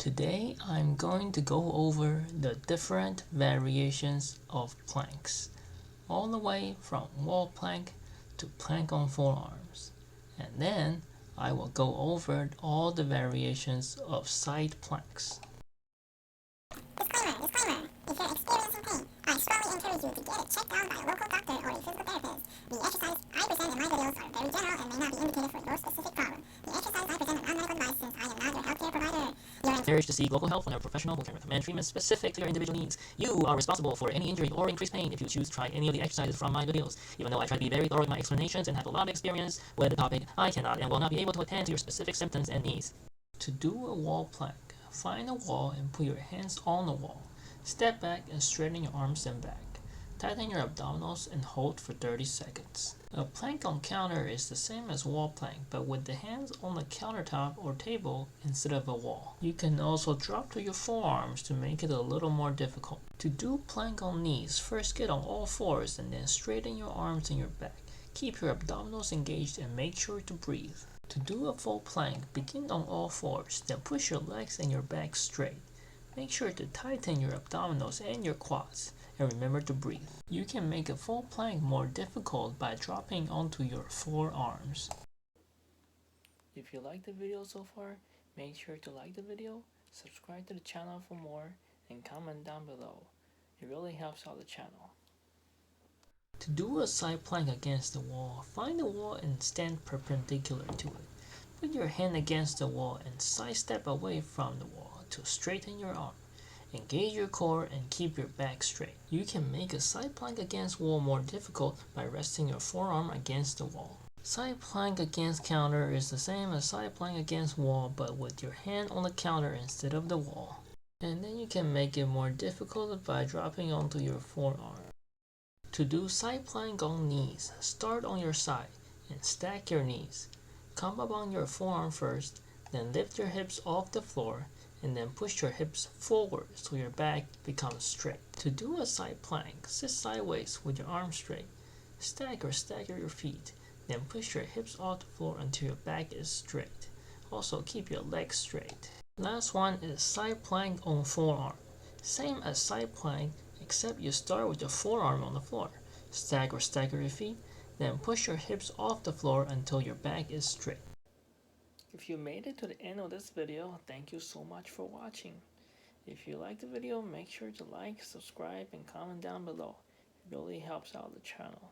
Today I'm going to go over the different variations of planks, all the way from wall plank to plank on forearms, and then I will go over all the variations of side planks. Disclaimer. If you're experiencing pain, I strongly encourage you to get it checked out by a local doctor or a physical therapist. The exercises I present in my videos are very general and may not be indicated for your specific problem. The exercises I present are not medical advice since I am not your healthcare provider. You're Encouraged to seek local help from a professional who can recommend treatment specific to your individual needs. You are responsible for any injury or increased pain if you choose to try any of the exercises from my videos. Even though I try to be very thorough with my explanations and have a lot of experience with the topic, I cannot and will not be able to attend to your specific symptoms and needs. To do a wall plank, find a wall and put your hands on the wall. Step back and straighten your arms and back. Tighten your abdominals and hold for 30 seconds. A plank on counter is the same as wall plank, but with the hands on the countertop or table instead of a wall. You can also drop to your forearms to make it a little more difficult. To do plank on knees, first get on all fours and then straighten your arms and your back. Keep your abdominals engaged and make sure to breathe. To do a full plank, begin on all fours, then push your legs and your back straight. Make sure to tighten your abdominals and your quads, and remember to breathe. You can make a full plank more difficult by dropping onto your forearms. If you like the video so far, make sure to like the video, subscribe to the channel for more, and comment down below. It really helps out the channel. To do a side plank against the wall, find the wall and stand perpendicular to it. Put your hand against the wall and sidestep away from the wall to straighten your arm. Engage your core and keep your back straight. You can make a side plank against wall more difficult by resting your forearm against the wall. Side plank against counter is the same as side plank against wall, but with your hand on the counter instead of the wall. And then you can make it more difficult by dropping onto your forearm. To do side plank on knees, start on your side and stack your knees. Come up on your forearm first, then lift your hips off the floor, and then push your hips forward so your back becomes straight. To do a side plank, sit sideways with your arms straight. Stack or stagger your feet, then push your hips off the floor until your back is straight. Also keep your legs straight. Last one is side plank on forearm. Same as side plank, except you start with your forearm on the floor. Stack or stagger your feet, then push your hips off the floor until your back is straight. If you made it to the end of this video, thank you so much for watching. If you liked the video, make sure to like, subscribe, and comment down below. It really helps out the channel.